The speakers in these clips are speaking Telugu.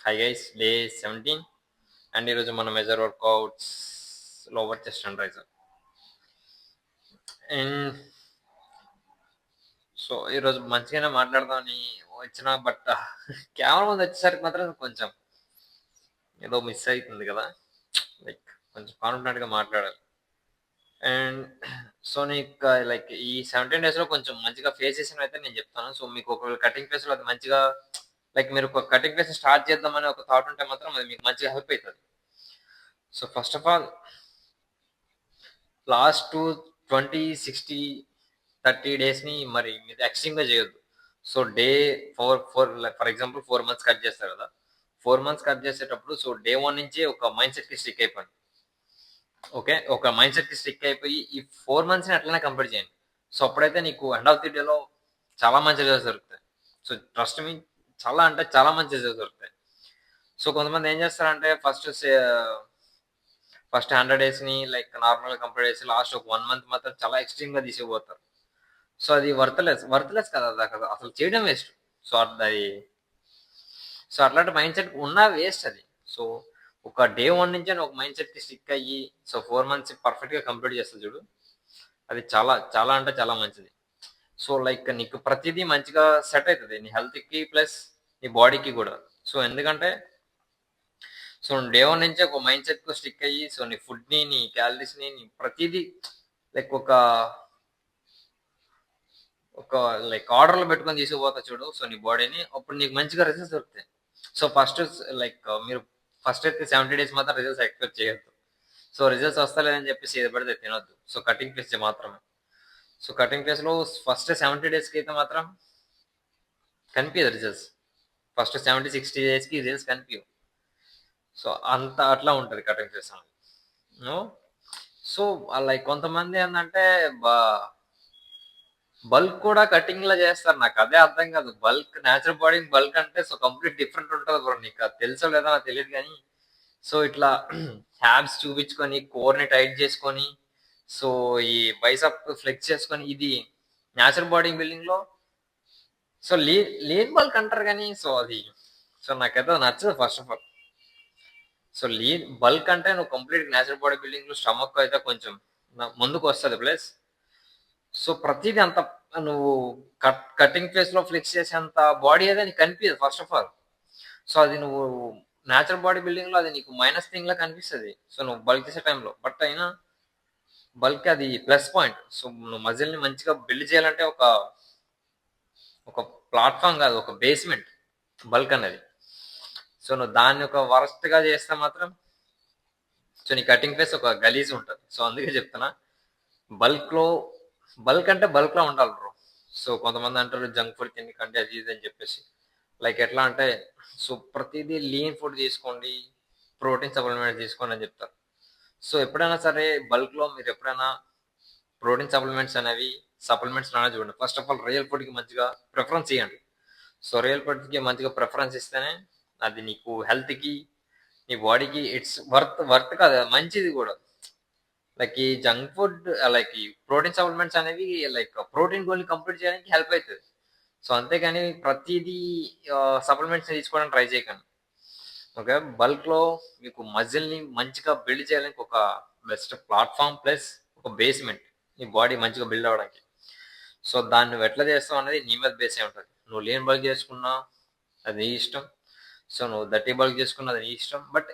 హై గైస్, డే 17 అండ్ ఈరోజు మన measure workouts lower chest and raiser. And so ఈరోజు మంచిగానే మాట్లాడదామని వచ్చిన, బట్ కెమెరా ముందు వచ్చేసరికి మాత్రం కొంచెం ఏదో మిస్ అవుతుంది కదా. లైక్ కొంచెం కాన్ఫిడెంట్గా మాట్లాడాలి. అండ్ సో నీకు లైక్ ఈ 17 డేస్లో కొంచెం మంచిగా ఫేస్ చేసిన అయితే నేను చెప్తాను. సో మీకు ఒకవేళ కటింగ్ ఫేస్లో అది మంచిగా లైక్ మీరు ఒక కటింగ్ ఫేస్ స్టార్ట్ చేద్దామని ఒక థాట్ ఉంటే మాత్రం అది మీకు మంచిగా హెల్ప్ అవుతుంది. So first of all last 20, 60, 30 డేస్ని మరి మీరు ఎక్స్ట్రీమ్గా చేయొద్దు. So day four for example 4 months cut చేస్తారు కదా. 4 మంత్స్ కట్ చేసేటప్పుడు సో డే 1 నుంచి ఒక మైండ్ సెట్కి స్టిక్ అయిపోయింది. ఓకే, ఒక మైండ్ సెట్కి స్టిక్ అయిపోయి ఈ 4 మంత్స్ని అట్లనే కంప్లీట్ చేయండి. సో అప్పుడైతే నీకు ఎండ్ ఆఫ్ ది డేలో చాలా మంచి రిజల్ట్స్ దొరుకుతాయి. సో ట్రస్ట్ మీ, చాలా అంటే చాలా మంచి రిజల్ట్స్ దొరుకుతాయి. సో కొంతమంది ఏం చేస్తారంటే ఫస్ట్ 100 డేస్ని లైక్ నార్మల్గా కంప్లీట్ చేసి లాస్ట్ ఒక 1 మంత్ మాత్రం చాలా ఎక్స్ట్రీమ్గా తీసుకుపోతారు. సో అది వర్త్లెస్ కదా, అది అసలు చేయడం వేస్ట్. సో అది సో అట్లాంటి మైండ్ సెట్ ఉన్నా వేస్ట్ అది. సో ఒక డే 1 నుంచి ఒక మైండ్ సెట్కి స్టిక్ అయ్యి సో 4 మంత్స్ పర్ఫెక్ట్గా కంప్లీట్ చేస్తుంది చూడు, అది చాలా చాలా అంటే చాలా మంచిది. సో లైక్ నీకు ప్రతిదీ మంచిగా సెట్ అవుతుంది, నీ హెల్త్కి ప్లస్ నీ బాడీకి కూడా. సో ఎందుకంటే సో డే 1 నుంచి ఒక మైండ్ సెట్కు స్టిక్ అయ్యి సో నీ ఫుడ్ని, నీ క్యాలరీస్ని, నీ ప్రతిదీ లైక్ ఒక లైక్ ఆర్డర్లో పెట్టుకొని తీసుకుపోతా చూడు సో నీ బాడీని, అప్పుడు నీకు మంచిగా రిజల్ట్స్ దొరుకుతాయి. సో లైక్ మీరు ఫస్ట్ అయితే 70 డేస్ మాత్రం రిజల్ట్స్ ఎక్స్పెక్ట్ చేయొద్దు. సో రిజల్ట్స్ వస్తలేదని చెప్పేసి ఏది పడితే తినొద్దు. సో కటింగ్ ఫేస్ మాత్రమే. సో కటింగ్ ఫేస్లో ఫస్ట్ 70 డేస్కి అయితే మాత్రం కనిపించదు రిజల్ట్స్. ఫస్ట్ 70, 60 డేస్కి రిజల్ట్స్ కనిపించవు. సో అంత అట్లా ఉంటుంది కటింగ్ ఫేస్ అనేది. సో లైక్ కొంతమంది ఏంటంటే బల్క్ కూడా కటింగ్ లో చేస్తారు, నాకు అదే అర్థం కాదు. బల్క్ న్యాచురల్ బాడీ బల్క్ అంటే సో కంప్లీట్ డిఫరెంట్ ఉంటుంది బ్రో. నీకు అది తెలుసో లేదో నాకు తెలియదు కానీ సో ఇట్లా హ్యాబ్స్ చూపించుకొని కోర్ని టైట్ చేసుకొని సో ఈ బైసప్ ఫ్లెక్స్ చేసుకొని ఇది న్యాచురల్ బాడీ బిల్డింగ్ లో సో లీన్ బల్క్ అంటారు కానీ సో అది సో నాకైతే నచ్చదు first of all. So bulk అంటే నువ్వు కంప్లీట్ న్యాచురల్ బాడీ బిల్డింగ్ లో స్టమక్ అయితే కొంచెం ముందుకు వస్తుంది ప్లస్ సో ప్రతిదీ అంత నువ్వు కటింగ్ ఫేస్ లో ఫ్లెక్స్ చేసేంత బాడీ అయితే నీకు కనిపించదు ఫస్ట్ ఆఫ్ ఆల్. సో అది నువ్వు న్యాచురల్ బాడీ బిల్డింగ్ లో అది నీకు మైనస్ థింగ్ లా కనిపిస్తుంది సో నువ్వు బల్క్ చేసే టైంలో. బట్ అయినా బల్క్ అది ప్లస్ పాయింట్. సో నువ్వు మజిల్ ని మంచిగా బిల్డ్ చేయాలంటే ఒక ప్లాట్ఫామ్ కాదు, ఒక బేస్మెంట్ బల్క్ అనేది. సో నువ్వు దాన్ని ఒక వరస్ట్ గా చేస్తే మాత్రం సో నీ కటింగ్ ఫేస్ ఒక గలీజ్ ఉంటుంది. సో అందుకే చెప్తున్నా బల్క్ అంటే బల్క్ లా ఉండాలి బ్రో. సో కొంతమంది అంటారు జంక్ ఫుడ్ తిని కంటే అది ఇది అని చెప్పేసి. లైక్ ఎట్లా అంటే సో ప్రతిదీ లీన్ ఫుడ్ తీసుకోండి, ప్రోటీన్ సప్లిమెంట్స్ తీసుకోండి అని చెప్తారు. సో ఎప్పుడైనా సరే బల్క్ లో మీరు ఎప్పుడైనా ప్రోటీన్ సప్లిమెంట్స్ అనేది చూడండి. ఫస్ట్ ఆఫ్ ఆల్ రియల్ ఫుడ్కి మంచిగా ప్రిఫరెన్స్ ఇవ్వండి. సో రియల్ ఫుడ్కి మంచిగా ప్రిఫరెన్స్ ఇస్తేనే అది నీకు హెల్త్కి, నీ బాడీకి ఇట్స్ వర్త్ కాదు, మంచిది కూడా. లైక్ ఈ జంక్ ఫుడ్ లైక్ ఈ ప్రోటీన్ సప్లిమెంట్స్ అనేవి లైక్ ప్రోటీన్ గోల్ని కంప్లీట్ చేయడానికి హెల్ప్ అవుతుంది. సో అంతేగాని ప్రతిదీ సప్లిమెంట్స్ తీసుకోవడానికి ట్రై చేయకండి. ఓకే, బల్క్లో మీకు మజిల్ని మంచిగా బిల్డ్ చేయడానికి ఒక బెస్ట్ ప్లాట్ఫామ్ ప్లస్ ఒక బేస్మెంట్ నీ బాడీ మంచిగా బిల్డ్ అవ్వడానికి. సో దాన్ని నువ్వు ఎట్లా చేస్తావు అనేది నీ మీద బేస్ అయి ఉంటుంది. నువ్వు లేని బల్క్ చేసుకున్నా అది నీ ఇష్టం. సో నువ్వు దట్టి బల్క్ చేసుకున్నా అది నీ ఇష్టం. బట్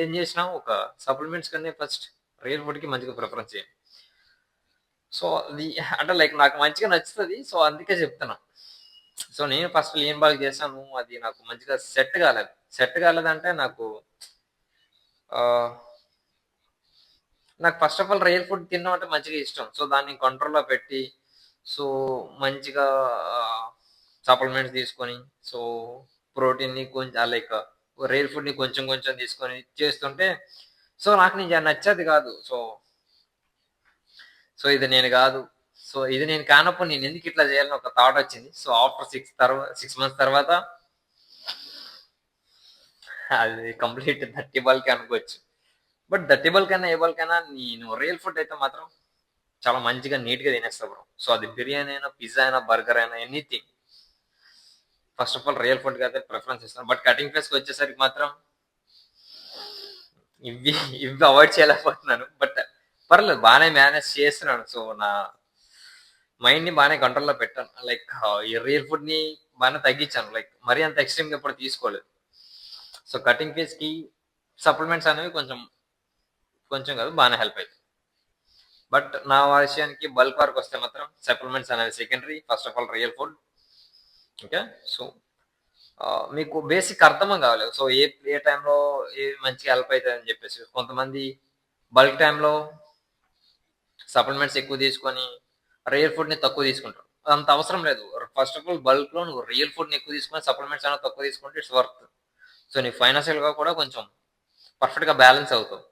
ఏం చేసినా ఒక సప్లిమెంట్స్ కన్నా ఫస్ట్ రియల్ ఫుడ్కి మంచిగా ప్రిఫరెన్స్ చేయండి. సో అది అంటే లైక్ నాకు మంచిగా నచ్చుతుంది, సో అందుకే చెప్తున్నా. సో నేను ఫస్ట్ లీన్ బల్క్ చేశాను, అది నాకు మంచిగా సెట్ కాలేదంటే నాకు first of all real food తినడం అంటే మంచిగా ఇష్టం. సో దాన్ని కంట్రోల్లో పెట్టి సో మంచిగా సప్లిమెంట్స్ తీసుకొని సో ప్రోటీన్ని కొంచెం లైక్ రియల్ ఫుడ్ని కొంచెం కొంచెం తీసుకొని చేస్తుంటే సో నాకు నేను నచ్చేది కాదు. సో ఇది నేను కాదు, సో ఇది నేను కానప్పుడు నేను ఎందుకు ఇట్లా చేయాలని ఒక థాట్ వచ్చింది. సో ఆఫ్టర్ 6 మంత్స్ తర్వాత అది కంప్లీట్ 30 బల్క్ అనుకోవచ్చు. బట్ 30 బల్క్ అయినా ఏ బల్క్ అయినా నేను రియల్ ఫుడ్ అయితే మాత్రం చాలా మంచిగా నీట్గా తినేస్తా బ్రో. సో అది బిర్యానీ అయినా, పిజ్జా అయినా, బర్గర్ అయినా, anything. First of all real ఫుడ్కి అయితే ప్రిఫరెన్స్ ఇస్తాను. బట్ కటింగ్ ఫేస్కి వచ్చేసరికి మాత్రం ఇవి ఇవి అవాయిడ్ చేయలేకపోతున్నాను. బట్ పర్లేదు బాగానే మేనేజ్ చేస్తున్నాను. సో నా మైండ్ని బాగానే కంట్రోల్లో పెట్టాను. లైక్ ఈ రియల్ ఫుడ్ని బాగానే తగ్గించాను. లైక్ మరీ అంత ఎక్స్ట్రీమ్గా ఎప్పుడు తీసుకోలేదు. సో కటింగ్ ఫేస్కి సప్లిమెంట్స్ అనేవి కొంచెం కొంచెం కాదు బాగానే హెల్ప్ అవుతుంది. బట్ నా విషయానికి బల్క్ వరకు వస్తే మాత్రం సప్లిమెంట్స్ అనేవి secondary. First of all real food. Okay. So మీకు బేసిక్ అర్థం కావాలి. సో ఏ ఏ టైంలో ఏ మంచిగా హెల్ప్ అవుతుంది అని చెప్పేసి కొంతమంది బల్క్ టైంలో సప్లిమెంట్స్ ఎక్కువ తీసుకొని రియల్ ఫుడ్ని తక్కువ తీసుకుంటారు. అంత అవసరం లేదు. ఫస్ట్ ఆఫ్ ఆల్ బల్క్లో నువ్వు రియల్ ఫుడ్ని ఎక్కువ తీసుకొని సప్లిమెంట్స్ అనేది తక్కువ తీసుకుంటే ఇట్స్ వర్త్. సో నీ ఫైనాన్షియల్గా కూడా కొంచెం పర్ఫెక్ట్గా బ్యాలెన్స్ అవుతావు.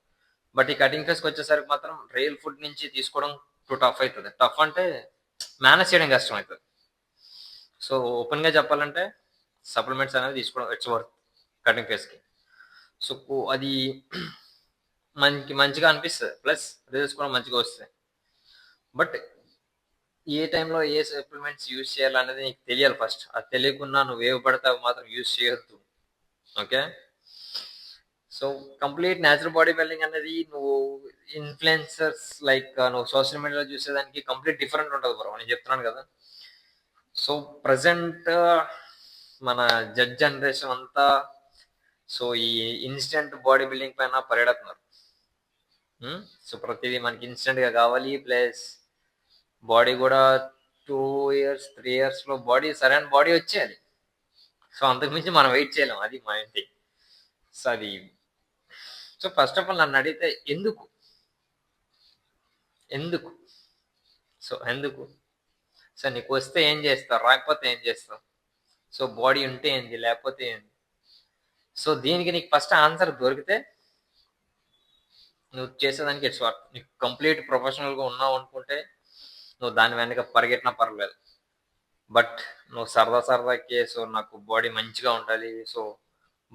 బట్ ఈ కటింగ్ ఫేస్కి వచ్చేసరికి మాత్రం రియల్ ఫుడ్ నుంచి తీసుకోవడం టూ టఫ్ అవుతుంది. టఫ్ అంటే మేనేజ్ చేయడం కష్టం అవుతుంది. సో ఓపెన్గా చెప్పాలంటే సప్లిమెంట్స్ అనేది తీసుకోవడం ఇట్స్ వర్త్ కటింగ్ ఫేస్కి. సో అది మంచిగా అనిపిస్తుంది. ప్లస్ రిజల్ట్స్ కూడా మంచిగా వస్తాయి. బట్ ఏ టైంలో ఏ సప్లిమెంట్స్ యూజ్ చేయాలనేది నీకు తెలియాలి ఫస్ట్. అది తెలియకుండా నువ్వు ఏవి పడితే అవి మాత్రం యూజ్ చేయొద్దు. Okay. So complete natural body building అనేది నువ్వు ఇన్ఫ్లుయెన్సర్స్ లైక్ నువ్వు సోషల్ మీడియాలో చూసేదానికి కంప్లీట్ డిఫరెంట్ ఉంటుంది బ్రో. నేను చెప్తున్నాను కదా. సో ప్రజెంట్ మన జడ్ జనరేషన్ అంతా సో ఈ ఇన్స్టెంట్ బాడీ బిల్డింగ్ పైన పరిగెడుతున్నారు. సో ప్రతిదీ మనకి ఇన్స్టెంట్గా కావాలి. ప్లస్ బాడీ కూడా 2 years 3 yearsలో బాడీ సరైన బాడీ వచ్చేయాలి. సో అంతకుమించి మనం వెయిట్ చేయలేం. అది మా ఇంటి. సో అది సో ఫస్ట్ ఆఫ్ ఆల్ నన్ను అడిగితే ఎందుకు ఎందుకు సో ఎందుకు సో నీకు వస్తే ఏం చేస్తావు, రాకపోతే ఏం చేస్తావు? సో బాడీ ఉంటే ఏంది, లేకపోతే ఏంది? సో దీనికి నీకు ఫస్ట్ ఆన్సర్ దొరికితే నువ్వు చేసేదానికి ఇట్స్ వర్త్. నీకు కంప్లీట్ ప్రొఫెషనల్గా ఉన్నావు అనుకుంటే నువ్వు దాని వెనక పరిగెట్టినా పర్లేదు. బట్ నువ్వు సరదాకి సో నాకు బాడీ మంచిగా ఉండాలి, సో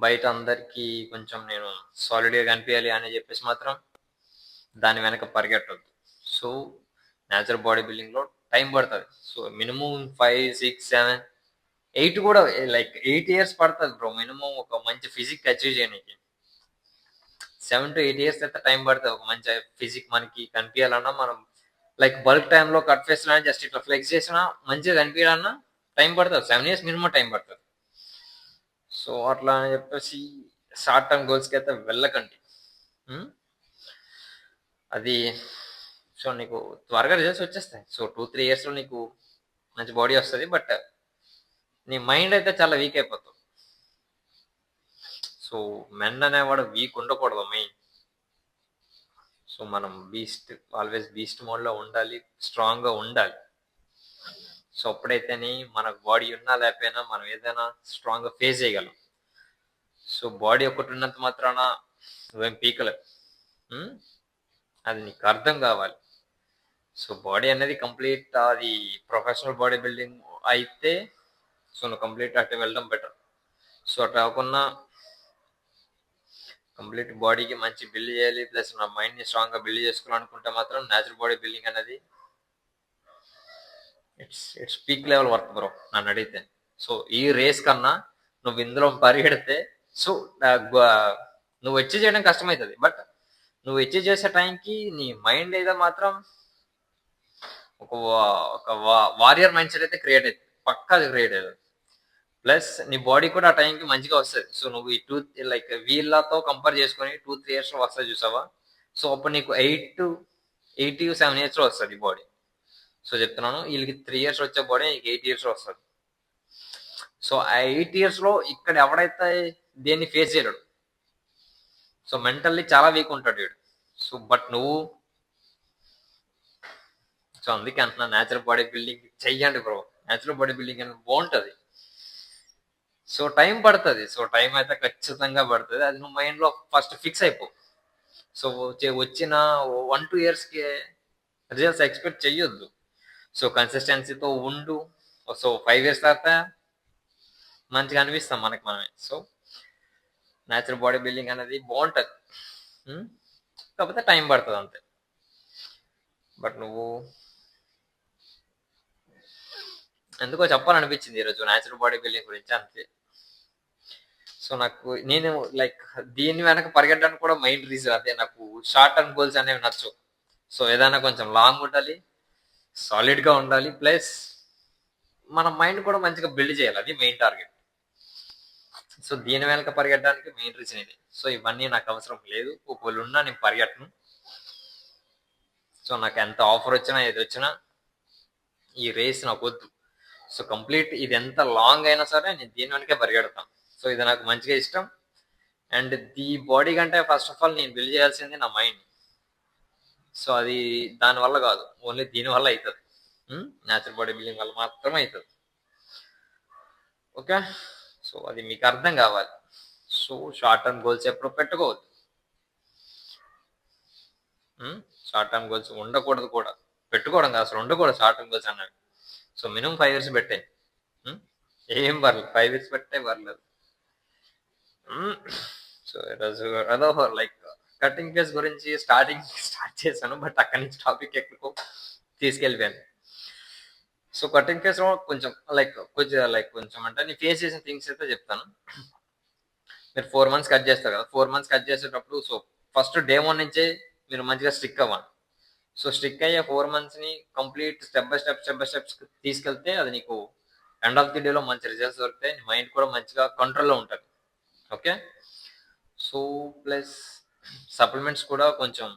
బయట అందరికీ కొంచెం నేను సాలిడ్గా కనిపించాలి అని చెప్పేసి మాత్రం దాని వెనక పరిగెట్టద్దు. సో న్యాచురల్ బాడీ బిల్డింగ్లో టైం పడుతుంది. సో మినిమం 5 6 7 8 కూడా లైక్ 8 years పడుతుంది బ్రో మినిమం ఒక మంచి ఫిజిక్ అచీవ్ చేయడానికి. 7 to 8 years అయితే టైం పడుతుంది ఒక మంచి ఫిజిక్ మనకి కనిపించాలన్నా. మనం లైక్ బల్క్ టైంలో కట్ ఫేస్ జస్ట్ ఇట్లా ఫ్లెక్స్ చేసినా మంచిగా కనిపించాలన్నా టైం పడుతుంది. 7 years మినిమం టైం పడుతుంది. సో అట్లా అని చెప్పేసి షార్ట్ టర్మ్ గోల్స్కి అయితే వెళ్ళకండి. అది సో నీకు త్వరగా రిజల్ట్స్ వచ్చేస్తాయి. సో 2-3 yearsలో నీకు మంచి బాడీ వస్తుంది. బట్ నీ మైండ్ అయితే చాలా వీక్ అయిపోతావు. సో మెన్ అనేవాడు వీక్ ఉండకూడదు మెయిన్. సో మనం ఆల్వేస్ బీస్ట్ మోడ్లో ఉండాలి, స్ట్రాంగ్గా ఉండాలి. సో అప్పుడైతేనే మనకు బాడీ ఉన్నా లేకపోయినా మనం ఏదైనా స్ట్రాంగ్గా ఫేస్ చేయగలం. సో బాడీ ఒకటి ఉన్నంత మాత్రాన నువ్వేం పీకలేవు. అది నీకు అర్థం కావాలి. సో బాడీ అనేది కంప్లీట్ అది ప్రొఫెషనల్ బాడీ బిల్డింగ్ అయితే సో నువ్వు కంప్లీట్ అటు వెళ్ళడం బెటర్. సో అటు కాకుండా కంప్లీట్ బాడీకి మంచి బిల్డ్ చేయాలి, ప్లస్ నా మైండ్ని స్ట్రాంగ్గా బిల్డ్ చేసుకోవాలనుకుంటే మాత్రం న్యాచురల్ బాడీ బిల్డింగ్ అనేది it's peak level work bro నన్ను అడిగితే. సో ఈ రేస్ కన్నా నువ్వు ఇందులో పరిగెడితే సో నువ్వు అచీవ్ చేయడం కష్టమవుతుంది. బట్ నువ్వు అచీవ్ చేసే టైంకి నీ మైండ్ అయితే మాత్రం ఒక వారియర్ మైండ్ సెట్ అయితే క్రియేట్ అవుతుంది. పక్కా అది క్రియేట్ అవుతుంది. ప్లస్ నీ బాడీ కూడా ఆ టైంకి మంచిగా వస్తుంది. సో నువ్వు ఈ లైక్ వీళ్ళతో కంపేర్ చేసుకొని 2-3 yearsలో వస్తుంది చూసావా. సో అప్పుడు నీకు 8 to 7 yearsలో వస్తుంది ఈ బాడీ. సో చెప్తున్నాను వీళ్ళకి 3 years వచ్చే బాడీ నీకు 8 yearsలో వస్తుంది. సో ఆ 8 yearsలో ఇక్కడ ఎవడైతే దేన్ని ఫేస్ చేయలేడు. సో మెంటల్లీ చాలా వీక్ ఉంటాడు వీడు. సో బట్ నువ్వు సో అందుకే అంటున్నా న్యాచురల్ బాడీ బిల్డింగ్ చెయ్యండి బ్రో. న్యాచురల్ బాడీ బిల్డింగ్ అనేది బాగుంటుంది. సో టైం పడుతుంది. సో టైం అయితే ఖచ్చితంగా పడుతుంది. అది నువ్వు మైండ్లో ఫస్ట్ ఫిక్స్ అయిపో. సో వచ్చిన 1-2 yearsకి రిజల్ట్స్ ఎక్స్పెక్ట్ చెయ్యొద్దు. సో కన్సిస్టెన్సీతో ఉండు. సో 5 years తర్వాత మంచిగా అనిపిస్తాం మనకి మనమే. సో న్యాచురల్ బాడీ బిల్డింగ్ అనేది బాగుంటుంది. కాకపోతే టైం పడుతుంది అంతే. బట్ నువ్వు ఎందుకో చెప్పాలనిపించింది ఈరోజు న్యాచురల్ బాడీ బిల్డింగ్ గురించి అంతే. సో నాకు నేను లైక్ దీని వెనక పరిగెట్టడానికి కూడా మెయిన్ రీజన్ అదే. నాకు షార్ట్ టర్మ్ గోల్స్ అనేవి నచ్చవు. సో ఏదైనా కొంచెం లాంగ్ ఉండాలి, సాలిడ్గా ఉండాలి, ప్లస్ మన మైండ్ కూడా మంచిగా బిల్డ్ చేయాలి. అది మెయిన్ టార్గెట్. సో దీని వెనక పరిగెట్టడానికి మెయిన్ రీజన్ ఇది. సో ఇవన్నీ నాకు అవసరం లేదు. ఒకవేళ ఉన్నా నేను పరిగెట్టను. సో నాకు ఎంత ఆఫర్ వచ్చినా ఏది వచ్చినా ఈ రేస్ నాకు వద్దు. సో కంప్లీట్ ఇది ఎంత లాంగ్ అయినా సరే నేను దీని వెనకే పరిగెడతాను. సో ఇది నాకు మంచిగా ఇష్టం. అండ్ ది బాడీ కంటే ఫస్ట్ ఆఫ్ ఆల్ నేను బిల్డ్ చేయాల్సింది నా మైండ్. సో అది దానివల్ల కాదు, ఓన్లీ దీనివల్ల అవుతుంది. న్యాచురల్ బాడీ బిల్డింగ్ వల్ల మాత్రమే అవుతుంది. ఓకే, సో అది మీకు అర్థం కావాలి. సో షార్ట్ టర్మ్ గోల్స్ ఎప్పుడు పెట్టుకోవద్దు. షార్ట్ టర్మ్ గోల్స్ ఉండకూడదు కూడా. పెట్టుకోవడం కాదు, అసలు ఉండకూడదు షార్ట్ టర్మ్ గోల్స్ అన్నవి. సో మినిమం 5 years పెట్టాయి. ఏం పర్లేదు, 5 years పెట్టే పర్లేదు. సో ఈరోజు అదో లైక్ కటింగ్ ఫేస్ గురించి స్టార్ట్ చేశాను, బట్ అక్కడి నుంచి టాపిక్ ఎక్కువ తీసుకెళ్ళిపోయాను. సో కటింగ్ ఫేస్ లో కొంచెం కొంచెం అంటే నేను ఫేస్ చేసిన థింగ్స్ అయితే చెప్తాను. మీరు 4 months కట్ చేస్తారు కదా, 4 months కట్ చేసేటప్పుడు సో ఫస్ట్ డే 1 నుంచే మీరు మంచిగా స్టిక్ అవ్వండి. సో స్టిక్ అయ్యే 4 months ని కంప్లీట్ స్టెప్ బై స్టెప్స్ తీసుకెళ్తే అది నీకు ఎండ్ ఆఫ్ ది డేలో మంచి రిజల్ట్స్ దొరుకుతాయి. మైండ్ కూడా మంచిగా కంట్రోల్లో ఉంటుంది. ఓకే, సో ప్లస్ సప్లిమెంట్స్ కూడా కొంచెం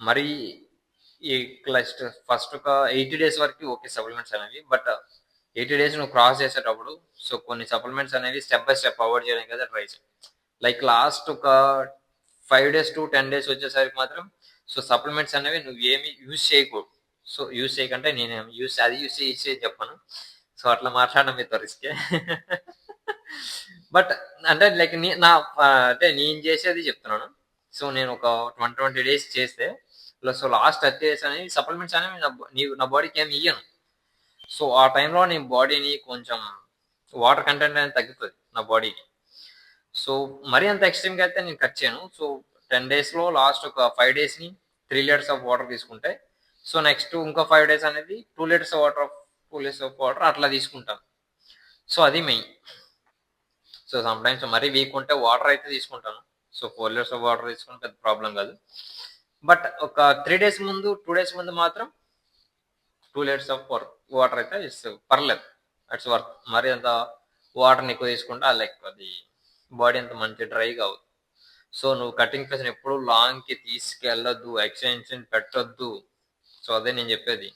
మరీ ఈ ఫస్ట్ ఒక 80 days వరకు ఓకే సప్లిమెంట్స్ అనేవి. బట్ 80 days నువ్వు క్రాస్ చేసేటప్పుడు సో కొన్ని సప్లిమెంట్స్ అనేవి స్టెప్ బై స్టెప్ అవాయిడ్ చేయడానికి అయితే ట్రై చేయి. లైక్ లాస్ట్ ఒక 5 days to 10 days వచ్చేసరికి మాత్రం సో సప్లిమెంట్స్ అనేవి నువ్వు ఏమి యూజ్ చేయకూడదు. సో యూజ్ చేయకంటే నేను యూజ్ చేసి చెప్పాను. సో అట్లా మాట్లాడడం మీతో రిస్కే. బట్ అంటే లైక్ అంటే నేను చేసేది చెప్తున్నాను. సో నేను ఒక 20 days చేస్తే సో లాస్ట్ 30 days అనేవి సప్లిమెంట్స్ అనేవి నా బాడీకి ఏమి ఇయ్యను. సో ఆ టైంలో నీ బాడీని కొంచెం వాటర్ కంటెంట్ అనేది తగ్గుతుంది నా బాడీకి. సో మరీ అంత ఎక్స్ట్రీమ్గా అయితే నేను కట్ చేయను. సో 10 daysలో లాస్ట్ ఒక 5 daysని 3 liters ఆఫ్ వాటర్ తీసుకుంటే సో నెక్స్ట్ ఇంకో 5 days అనేది 2 liters ఆఫ్ వాటర్ అట్లా తీసుకుంటాను. సో అది మెయిన్. సో సమ్ టైమ్స్ మరీ వీక్ ఉంటే వాటర్ అయితే తీసుకుంటాను. సో 4 liters ఆఫ్ వాటర్ తీసుకుంటే పెద్ద ప్రాబ్లం కాదు. బట్ ఒక 2 days ముందు మాత్రం 2 liters ఆఫ్ వాటర్ అయితే పర్లేదు, ఇట్స్ వర్క్. మరి అంత వాటర్ని ఎక్కువ తీసుకుంటే అది బాడీ అంత మంచి డ్రైగా అవుతుంది. సో నువ్వు కటింగ్ ఫేస్ని ఎప్పుడు లాంగ్కి తీసుకెళ్ళొద్దు, ఎక్స్టెన్షన్ పెట్టొద్దు. సో అదే నేను చెప్పేది.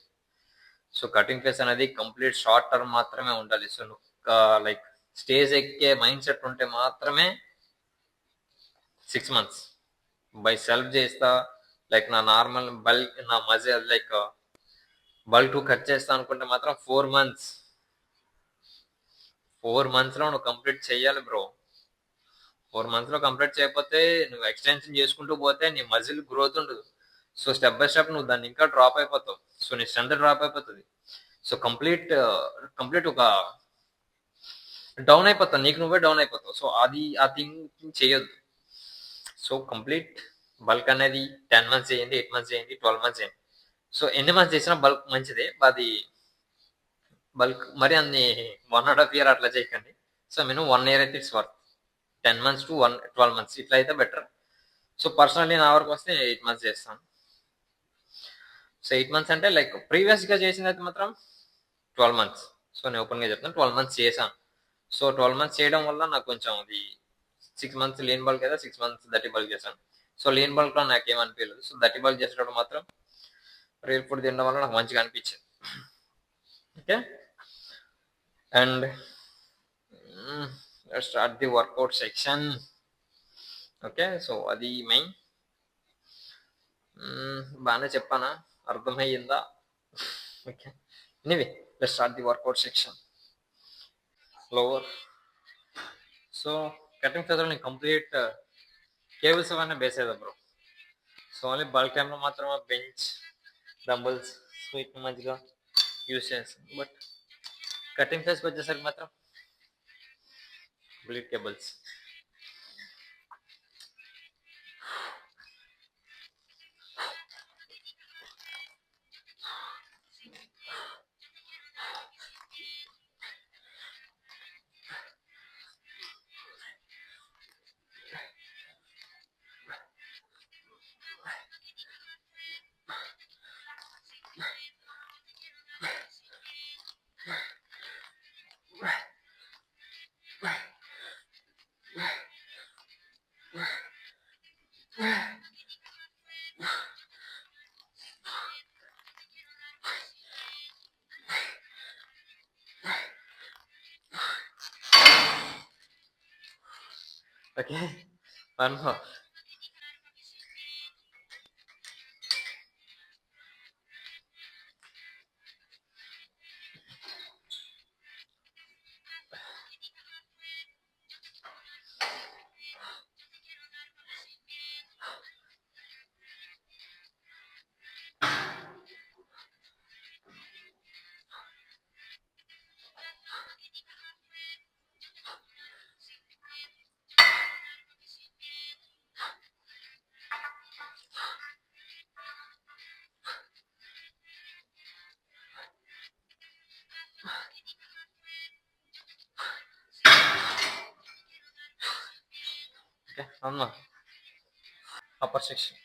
సో కటింగ్ ఫేస్ అనేది కంప్లీట్ షార్ట్ టర్మ్ మాత్రమే ఉండాలి. సో నువ్వు స్టేజ్ ఎక్కే మైండ్ సెట్ ఉంటే మాత్రమే 6 months బై సెల్ఫ్ చేస్తా. నా నార్మల్ నా మజిల్ బల్క్ కట్ చేస్తా అనుకుంటే మాత్రం 4 monthsలో నువ్వు కంప్లీట్ చేయాలి బ్రో. 4 monthsలో కంప్లీట్ చేయకపోతే నువ్వు ఎక్స్టెన్షన్ చేసుకుంటూ పోతే నీ మజిల్ గ్రోత్ ఉండదు. సో స్టెప్ బై స్టెప్ నువ్వు దాన్ని ఇంకా డ్రాప్ అయిపోతావు. సో నీ స్ట్రెంత్ డ్రాప్ అయిపోతుంది. సో కంప్లీట్ ఒక డౌన్ అయిపోతావు, నీకు నువ్వే డౌన్ అయిపోతావు. సో ఆ థింగ్ చేయొద్దు. సో కంప్లీట్ బల్క్ అనేది 10 months చేయండి, 8 months చేయండి, 12 months చేయండి. సో ఎన్ని మంత్స్ చేసినా బల్క్ మంచిదే. అది బల్క్ మరి అన్ని 1.5 year అట్లా చేయకండి. సో మినిమం 1 year అయితే it's work. 10 months to 12 months ఇట్లా అయితే బెటర్. సో పర్సనల్లీ నా వరకు వస్తే 8 months చేస్తాను. సో 8 months అంటే ప్రీవియస్గా చేసింది అయితే మాత్రం 12 months. సో నేను ఓపెన్గా చెప్తాను, 12 months చేశాను. సో 12 months చేయడం వల్ల నాకు కొంచెం అది 6 months లీన్ బల్క్ అయితే 6 months దట్టి బల్క్ చేశాను. సో లీన్ బల్క్లో నాకేం అనిపించలేదు. సో దట్టి బల్క్ చేసేటప్పుడు మాత్రం రియల్ ఫుడ్ తినడం వల్ల నాకు మంచిగా అనిపించింది. Okay, and start the workout section. Okay, so అది మెయిన్. బాగానే చెప్పానా, అర్థమయ్యిందా? Okay, anyway let's start the workout section. Lower. So cutting ఫేస్లో నేను కంప్లీట్ కేబుల్స్ అవన్నీ బేస్ అవుతా బ్రో. సో ఓన్లీ బల్క్ టైంలో మాత్రమే బెంచ్, డంబుల్స్, స్వీట్ మంచిగా యూజ్ చేస్తాను. బట్ కటింగ్ ఫేస్కి వచ్చేసరికి మాత్రం complete cables. Okay. One more. Okay. One more. Upper section.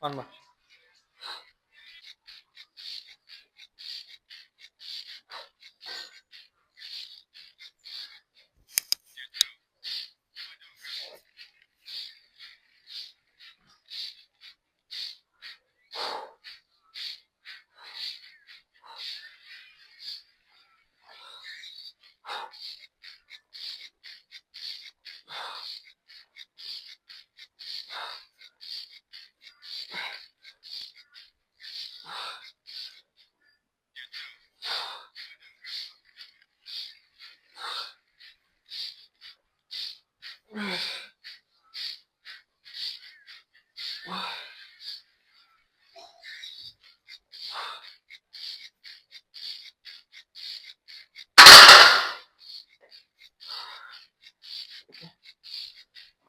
One more.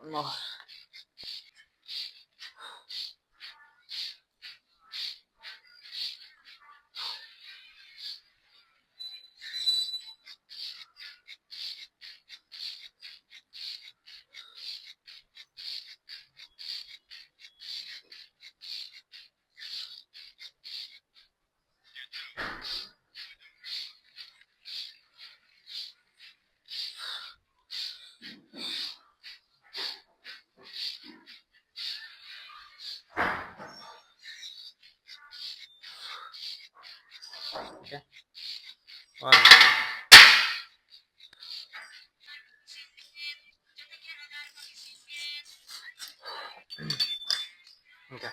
One more. Okay. One. Okay.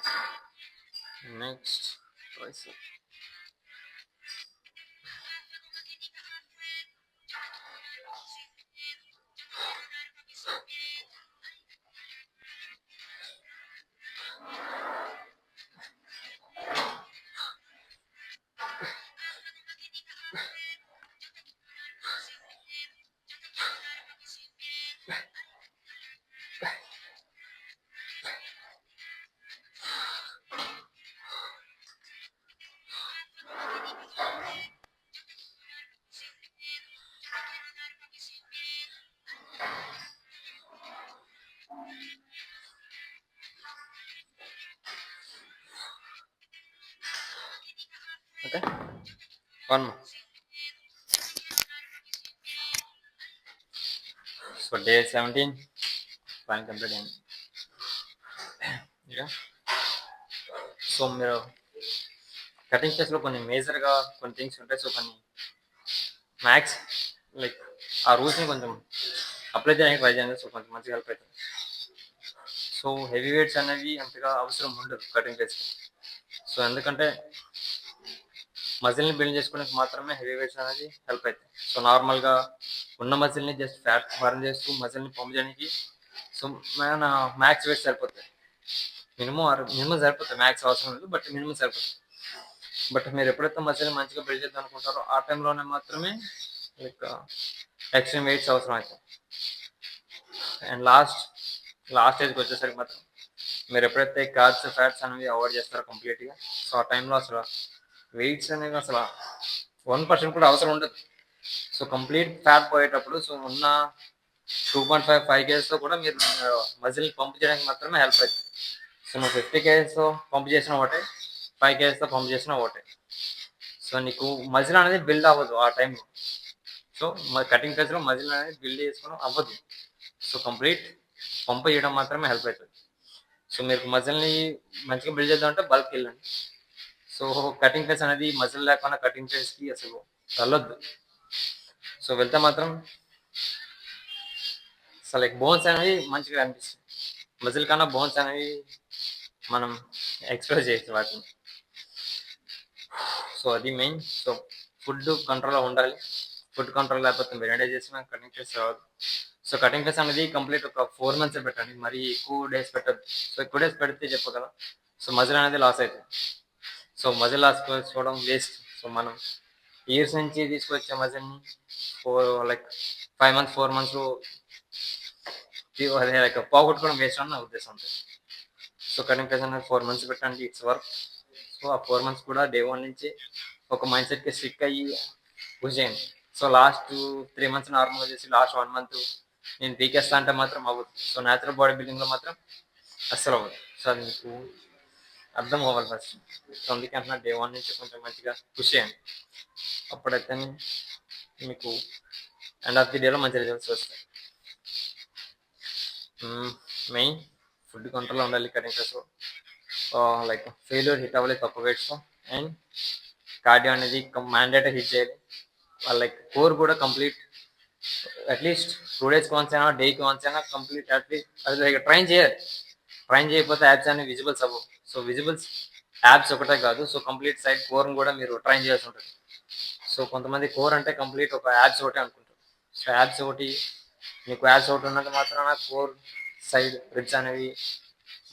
Next tricep. Okay. One more. So day 17 పని కంప్లీట్ అయింది. ఇక సో మీరు కటింగ్ స్టేజ్లో కొన్ని మేజర్గా కొన్ని థింగ్స్ ఉంటాయి. సో కొన్ని మ్యాథ్స్ లైక్ ఆ రూల్స్ని కొంచెం అప్లై చేయడానికి ట్రై చేయండి. సో కొంచెం మంచిగా హెల్ప్ అవుతుంది. సో హెవీ వెయిట్స్ అనేవి అంతగా అవసరం ఉండదు కటింగ్ స్టేజ్. సో ఎందుకంటే మజిల్ని బిల్డ్ చేసుకోవడానికి మాత్రమే హెవీ వెయిట్స్ అనేది హెల్ప్ అవుతాయి. సో నార్మల్గా ఉన్న మజిల్ని జస్ట్ ఫ్యాట్ బర్న్ చేస్తూ మజిల్ని పంప్ చేయడానికి సో మన మ్యాక్స్ వెయిట్స్ సరిపోతాయి. మినిమం సరిపోతాయి. మ్యాక్స్ అవసరం లేదు, బట్ మినిమం సరిపోతుంది. బట్ మీరు ఎప్పుడైతే మజిల్ మంచిగా బిల్డ్ చేద్దాం అనుకుంటారో ఆ టైంలోనే మాత్రమే లైక్ ఎక్స్ట్రీమ్ వెయిట్స్ అవసరం అవుతాయి. అండ్ లాస్ట్ ఏజ్కి వచ్చేసరికి మాత్రం మీరు ఎప్పుడైతే కార్బ్స్ ఫ్యాట్స్ అనేవి అవాయిడ్ చేస్తారో కంప్లీట్గా, సో ఆ టైంలో అసలు వెయిట్స్ అనేవి అసలు 1% కూడా అవసరం ఉండదు. సో కంప్లీట్ ఫ్యాట్ పోయేటప్పుడు సో ఉన్న 2.5 కేజెస్తో కూడా మీరు మజిల్ని పంప్ చేయడానికి మాత్రమే హెల్ప్ అవుతుంది. సో నువ్వు 50 కేజెస్ పంప్ చేసిన ఒకటే, 5 కేజెస్తో పంప్ చేసిన ఒకటే. సో నీకు మజిల్ అనేది బిల్డ్ అవ్వదు ఆ టైంలో. సో కటింగ్ ఫేజ్లో మజిల్ అనేది బిల్డ్ చేసుకోవడం అవ్వదు. సో కంప్లీట్ పంప్ చేయడం మాత్రమే హెల్ప్ అవుతుంది. సో మీరు మజిల్ని మంచిగా బిల్డ్ చేద్దామంటే బల్క్ వెళ్ళండి. సో కటింగ్ ఫేస్ అనేది మజిల్ లేకుండా కటింగ్ ఫేస్కి అసలు వెళ్ళొద్దు. సో వెళ్తే మాత్రం అసలు లైక్ బోన్స్ అనేవి మంచిగా అనిపిస్తాయి. మజిల్ కన్నా బోన్స్ అనేవి మనం ఎక్స్ప్రెస్ చేయొచ్చు వాటిని. సో అది మెయిన్. సో ఫుడ్ కంట్రోల్లో ఉండాలి. ఫుడ్ కంట్రోల్ లేకపోతే మీరు ఎండే చేసిన కటింగ్ ఫేస్ రాదు. సో కటింగ్ ఫేస్ అనేది కంప్లీట్ ఒక 4 months పెట్టండి, మరి ఎక్కువ డేస్ పెట్టద్దు. సో ఎక్కువ డేస్ పెడితే చెప్పు కదా, సో మజిల్ అనేది లాస్ అవుతుంది. సో మజిల్ లాస్ చేసుకోవడం వేస్ట్. సో మనం ఇయర్స్ నుంచి తీసుకొచ్చే మజిల్ని 5 months 4 months అదే లైక్ పోగొట్టుకోవడం వేస్ట్ అని నా ఉద్దేశం ఉంటుంది. సో కటింగ్ ఫేస్ అనేది 4 months పెట్టండి, ఇట్స్ వర్క్. సో ఆ 4 months కూడా డే 1 నుంచి ఒక మైండ్ సెట్కి స్టిక్ అయ్యి పుష్ చేయండి. సో లాస్ట్ 3 months నార్మల్గా చేసి లాస్ట్ 1 month నేను పీకేస్తా అంటే మాత్రం అవ్వదు. సో న్యాచురల్ బాడీ బిల్డింగ్లో మాత్రం అస్సలు అవ్వదు. సో అది మీకు అర్థం అవ్వాలి ఫస్ట్. సో అందుకే అంటున్నా డే 1 నుంచి కొంచెం మంచిగా పుష్ చేయండి. అప్పుడైతే మీకు ఎండ్ ఆఫ్ ది డేలో మంచి రిజల్ట్స్ వస్తాయి. మెయిన్ ఫుడ్ కంట్రోల్లో ఉండాలి కటింగ్ ఫేస్లో. లైక్ ఫెయిల్యూర్ హిట్ అవ్వాలి తక్కువ వెయిట్స్లో. అండ్ కార్డియో అనేది మ్యాండేటరీ హిట్ చేయాలి. లైక్ కోర్ కూడా కంప్లీట్ అట్లీస్ట్ 2 days వన్స్ అయినా డేకి వన్స్ అయినా కంప్లీట్ అట్లీస్ట్ అది లైక్ ట్రైన్ చేయాలి. ట్రైన్ చేయకపోతే యాప్స్ అనేవి విజిబుల్స్ అవ్వవు. సో విజిబుల్స్ యాప్స్ ఒకటే కాదు, సో కంప్లీట్ సైడ్ కోర్ని కూడా మీరు ట్రైన్ చేయాల్సి ఉంటుంది. సో కొంతమంది కోర్ అంటే కంప్లీట్ ఒక యాప్స్ ఒకటే అనుకుంటారు. సో యాప్స్ ఒకటి మీకు యాప్స్ ఒకటి ఉన్నంత మాత్రాన కోర్ సైడ్ రిబ్స్ అనేవి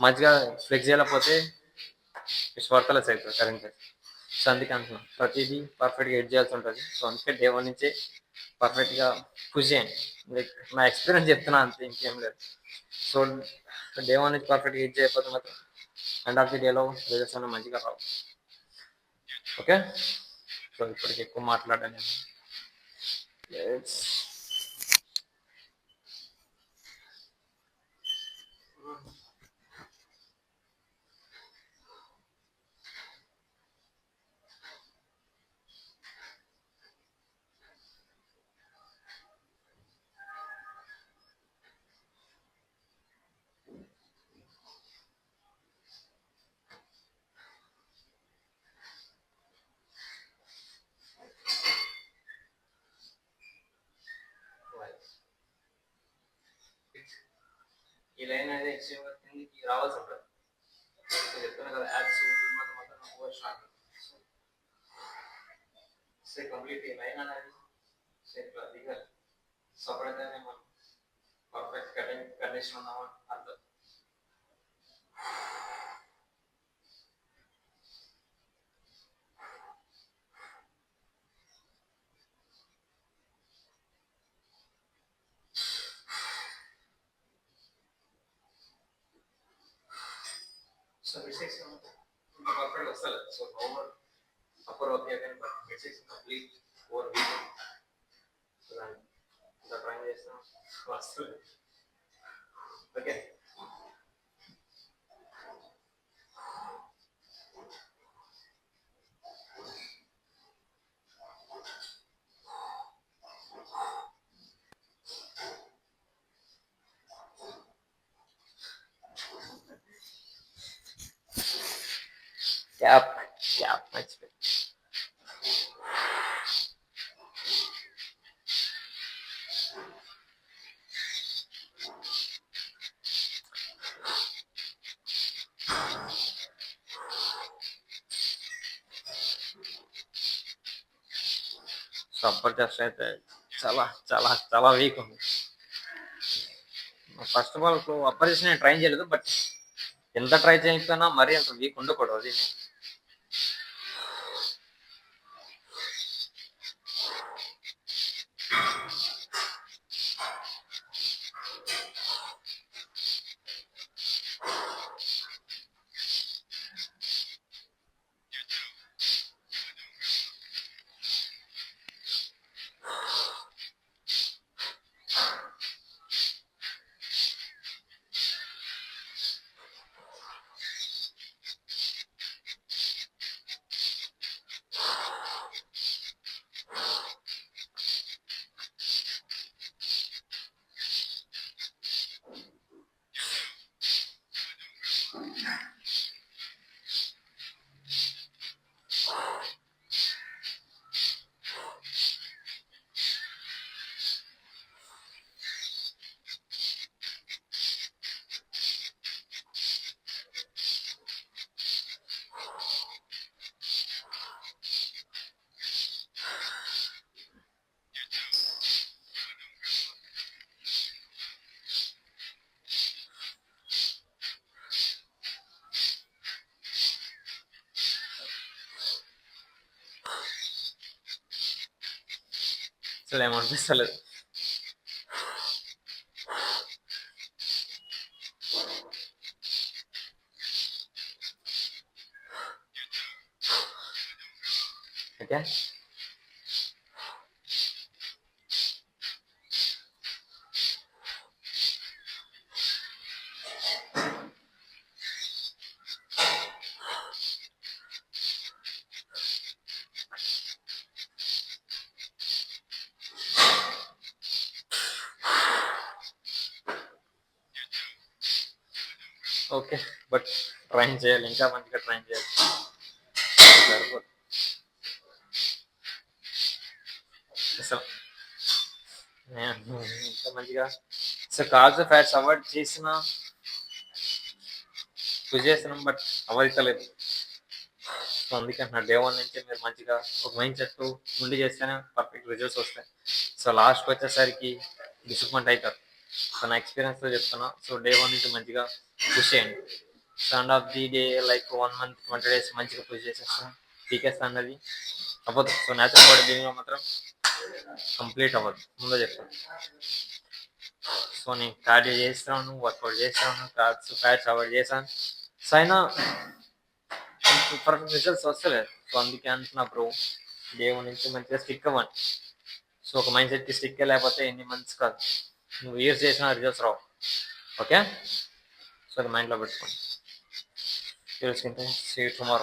మంచిగా ఫ్లెక్స్ చేయలేకపోతే ఇట్స్ వర్తలెస్ అవుతుంది కరెంట్. సో అందుకే అంటున్నాను ప్రతిదీ పర్ఫెక్ట్గా ఎడ్ చేయాల్సి ఉంటుంది. సో అందుకే డే 1 నుంచే పర్ఫెక్ట్గా పుష్ చేయండి. లైక్ నా ఎక్స్పీరియన్స్ చెప్తున్నా అంతే, ఇంకేం లేదు. సో డే 1 నుంచి పర్ఫెక్ట్గా ఎడ్ చేయకపోతే మాత్రం ఎండ్ ఆఫ్ ది డేలో రిజల్ట్స్ అనేవి మంచిగా రావు. ఓకే, సో ఇప్పటికి ఎక్కువ మాట్లాడాను. ఈ లైన్ అనేది ఎక్స్ట్రీమ్గా కిందికి రావాల్సి ఉంటుంది. చెప్తున్నా కదా యాప్స్ మాత్రం ఓవర్ స్ట్రాంగ్. సో కంప్లీట్ ఈ లైన్ అనేది ఇట్లా దిగాలి. సో అప్పుడైతే మనం పర్ఫెక్ట్ కటింగ్ కండిషన్ ఉన్నామని అర్థం. సో మిస్టేక్స్ పర్ఫెక్ట్ వస్తలేదు. సో ఓవర్ అప్పర్ ఓకే కానీ but mistakes complete over week. So దాన్ని ఇంకా ట్రై చేస్తాం వస్తుంది. ఓకే, క్యాప్ మర్చిపోయి. సో అప్పర్ చెస్ట్ అయితే చాలా చాలా చాలా వీక్ ఉంది. First of all upper chest నేను ట్రై చేయలేదు, బట్ ఎంత ట్రై చేయకపోయినా మరీ అంత వీక్ ఉండకూడదు. అది అసలు ఏమనిపిస్తలేదు. ఓకే. ఓకే. బట్ ట్రైన్ చేయాలి, ఇంకా మంచిగా ట్రైన్ చేయాలి. సరిపోదు అసలు. నేను ఇంకా మంచిగా సో కార్బ్స్ ఫ్యాట్స్ అవాయిడ్ చేసిన పుష్ చేస్తున్నాం, బట్ అవ్వలేదు. సో అందుకే నా డే వన్ నుంచి మీరు మంచిగా ఒక మైండ్ సెట్ ఉండి చేస్తేనే పర్ఫెక్ట్ రిజల్ట్స్ వస్తాయి. సో లాస్ట్కి వచ్చేసరికి డిసప్పాయింట్ అవుతారు. సో నా ఎక్స్పీరియన్స్తో చెప్తున్నా. సో డే వన్ నుంచి మంచిగా పుష్ చేయండి. So end of the day like 1 month 20 days మంచిగా పుష్ చేసేస్తాను, పీకేస్తా అన్నది అవ్వదు. సో న్యాచురల్ బాడీ బిల్డింగ్లో మాత్రం కంప్లీట్ అవ్వదు, ముందే చెప్తాను. సో నేను కార్డియో చేస్తాను, వర్కౌట్ చేస్తాను, ఫ్యాట్స్ అవాయిడ్ చేశాను. సో అయినా పర్ఫెక్ట్ రిజల్ట్స్ వస్తలేదు. సో అందుకే అంటున్నా బ్రో, డే వన్ నుంచి మంచిగా స్టిక్ అవ్వండి. సో ఒక మైండ్ సెట్కి స్టిక్ లేకపోతే ఎన్ని మంత్స్ కాదు, నువ్వు ఇయర్స్ చేసిన రిజల్ట్స్ రావు. ఓకే. సో అది మైండ్లో పెట్టుకోండి. తెలుసుకుంటే సీ టుమారో.